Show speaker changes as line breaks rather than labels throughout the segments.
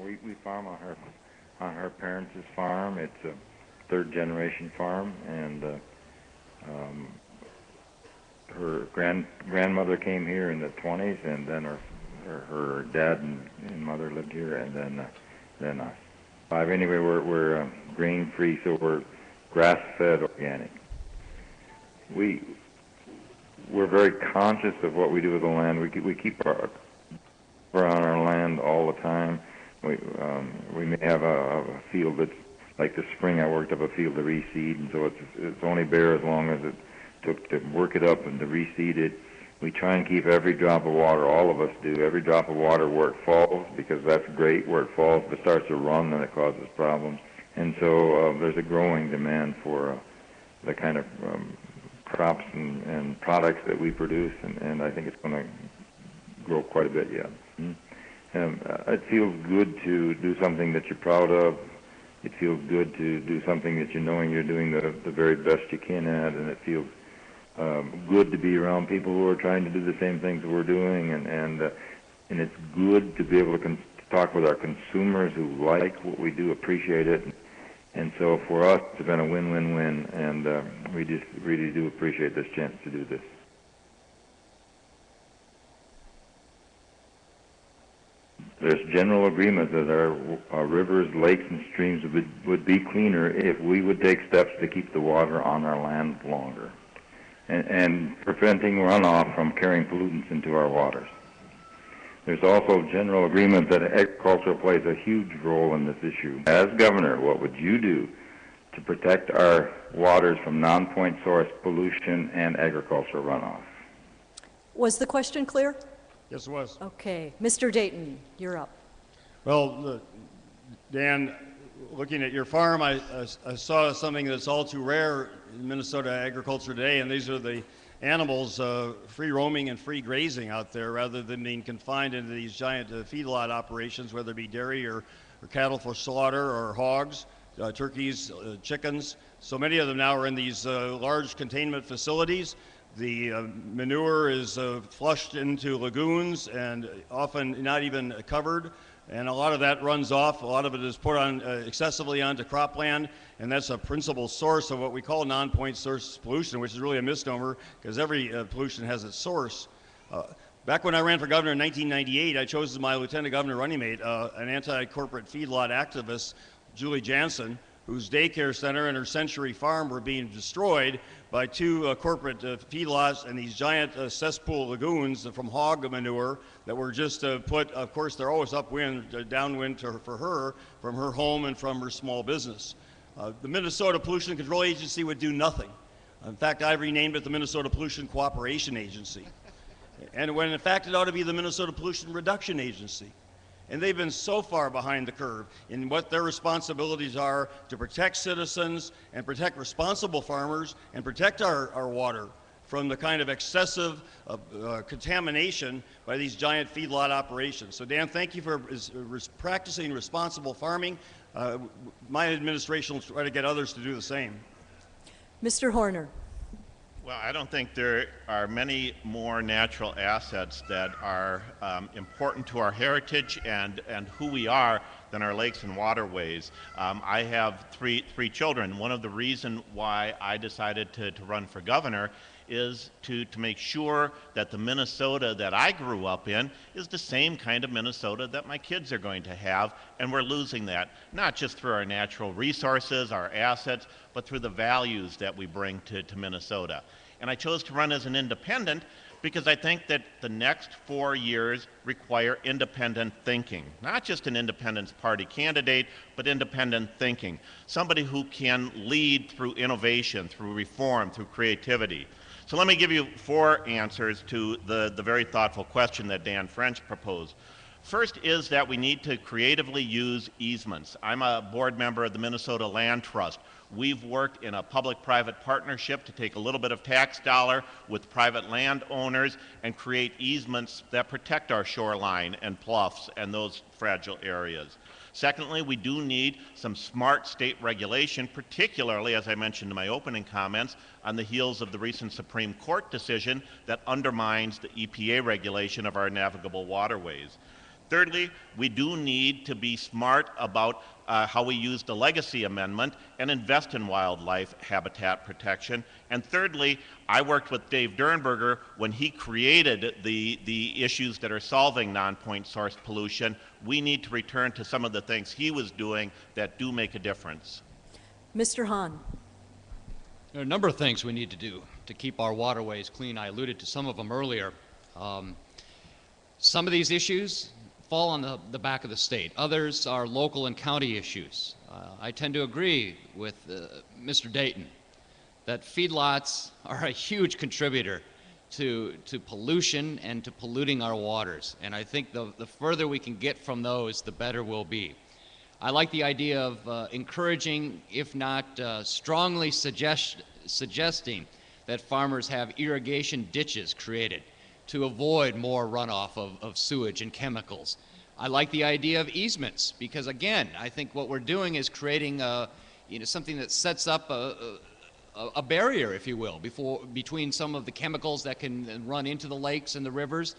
We farm on her parents' farm. It's a third generation farm, and her grandmother came here in the 20s, and then her dad and mother lived here, and then five. Anyway, we're grain free, so we're grass fed organic. We're very conscious of what we do with the land. We keep our on our land all the time. We may have a field that's like this spring. I worked up a field to reseed, and so it's only bare as long as it took to work it up and to reseed it. We try and keep every drop of water. All of us do every drop of water where it falls, because that's great. Where it falls, if it starts to run, then it causes problems. And so there's a growing demand for the kind of crops and products that we produce, and I think it's going to grow quite a bit yet. It feels good to do something that you're proud of. It feels good to do something that you're knowing you're doing the very best you can at, and it feels good to be around people who are trying to do the same things that we're doing, and it's good to be able to talk with our consumers who like what we do, appreciate it. And so for us, it's been a win-win-win, and we just really do appreciate this chance to do this. There's general agreement that our rivers, lakes, and streams would be cleaner if we would take steps to keep the water on our land longer, and preventing runoff from carrying pollutants into our waters. There's also general agreement that agriculture plays a huge role in this issue. As governor, what would you do to protect our waters from non-point source pollution and agricultural runoff?
Was the question clear?
Yes, it was.
Okay. Mr. Dayton, you're up.
Well, Dan, looking at your farm, I saw something that's all too rare in Minnesota agriculture today, and these are the animals free roaming and free grazing out there rather than being confined into these giant feedlot operations, whether it be dairy or cattle for slaughter or hogs, turkeys, chickens. So many of them now are in these large containment facilities. The manure is flushed into lagoons and often not even covered. And a lot of that runs off. A lot of it is put on excessively onto cropland, and that's a principal source of what we call non-point source pollution, which is really a misnomer because every pollution has its source. Back when I ran for governor in 1998, I chose as my lieutenant governor running mate an anti-corporate feedlot activist, Julie Jansen, whose daycare center and her Century Farm were being destroyed by two corporate feedlots and these giant cesspool lagoons from hog manure that were just put, of course, they're always upwind, downwind for her, from her home and from her small business. The Minnesota Pollution Control Agency would do nothing. In fact, I've renamed it the Minnesota Pollution Cooperation Agency. And when in fact it ought to be the Minnesota Pollution Reduction Agency. And they've been so far behind the curve in what their responsibilities are to protect citizens and protect responsible farmers and protect our water from the kind of excessive contamination by these giant feedlot operations. So Dan, thank you for practicing responsible farming. My administration will try to get others to do the same.
Mr. Horner.
Well, I don't think there are many more natural assets that are important to our heritage and who we are than our lakes and waterways. I have three children. One of the reasons why I decided to run for governor is to make sure that the Minnesota that I grew up in is the same kind of Minnesota that my kids are going to have, and we're losing that, not just through our natural resources, our assets, but through the values that we bring to Minnesota. And I chose to run as an independent because I think that the next 4 years require independent thinking, not just an independence party candidate, but independent thinking, somebody who can lead through innovation, through reform, through creativity. So let me give you 4 answers to the very thoughtful question that Dan French proposed. First is that we need to creatively use easements. I'm a board member of the Minnesota Land Trust. We've worked in a public-private partnership to take a little bit of tax dollar with private landowners and create easements that protect our shoreline and bluffs and those fragile areas. Secondly, we do need some smart state regulation, particularly, as I mentioned in my opening comments, on the heels of the recent Supreme Court decision that undermines the EPA regulation of our navigable waterways. Thirdly, we do need to be smart about how we use the legacy amendment and invest in wildlife habitat protection. And thirdly, I worked with Dave Dernberger when he created the issues that are solving non-point source pollution. We need to return to some of the things he was doing that do make a difference.
Mr. Hahn.
There are a number of things we need to do to keep our waterways clean. I alluded to some of them earlier. Some of these issues fall on the back of the state. Others are local and county issues. I tend to agree with Mr. Dayton that feedlots are a huge contributor to pollution and to polluting our waters. And I think the further we can get from those, the better we'll be. I like the idea of encouraging, if not strongly suggesting, that farmers have irrigation ditches created to avoid more runoff of sewage and chemicals. I like the idea of easements because, again, I think what we're doing is creating something that sets up a barrier, if you will, between some of the chemicals that can run into the lakes and the rivers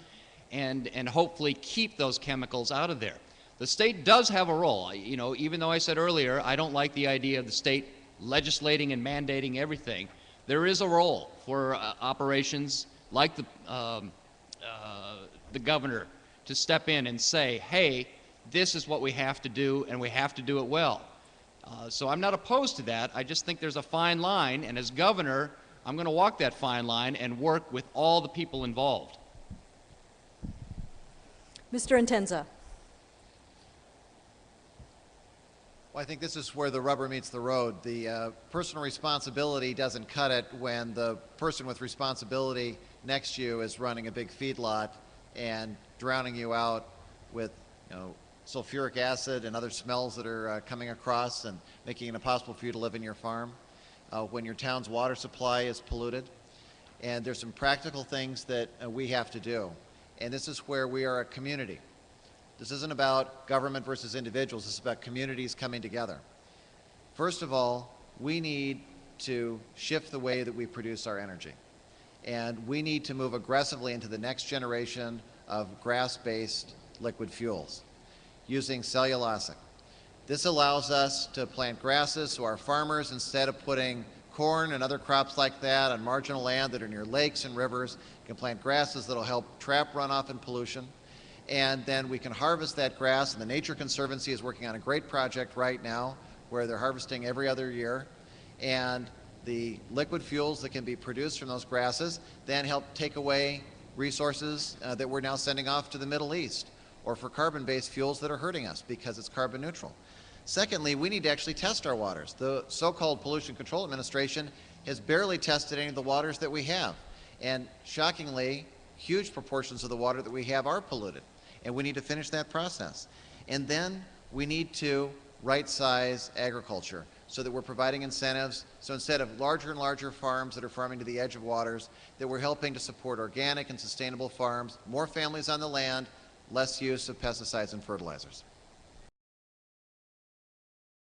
and hopefully keep those chemicals out of there. The state does have a role. Even though I said earlier I don't like the idea of the state legislating and mandating everything, there is a role for operations like the governor to step in and say, hey, this is what we have to do, and we have to do it well. So I'm not opposed to that. I just think there's a fine line, and as governor, I'm going to walk that fine line and work with all the people involved.
Mr. Intenza.
Well, I think this is where the rubber meets the road. The personal responsibility doesn't cut it when the person with responsibility next to you is running a big feedlot and drowning you out with sulfuric acid and other smells that are coming across and making it impossible for you to live in your farm, when your town's water supply is polluted. And there's some practical things that we have to do. And this is where we are a community. This isn't about government versus individuals. This is about communities coming together. First of all, we need to shift the way that we produce our energy. And we need to move aggressively into the next generation of grass-based liquid fuels using cellulosic. This allows us to plant grasses so our farmers, instead of putting corn and other crops like that on marginal land that are near lakes and rivers, can plant grasses that will help trap runoff and pollution. And then we can harvest that grass, and the Nature Conservancy is working on a great project right now where they're harvesting every other year. And the liquid fuels that can be produced from those grasses then help take away resources that we're now sending off to the Middle East, or for carbon-based fuels that are hurting us because it's carbon neutral. Secondly, we need to actually test our waters. The so-called Pollution Control Administration has barely tested any of the waters that we have. And shockingly, huge proportions of the water that we have are polluted. And we need to finish that process. And then we need to right-size agriculture so that we're providing incentives. So instead of larger and larger farms that are farming to the edge of waters, that we're helping to support organic and sustainable farms, more families on the land, less use of pesticides and fertilizers.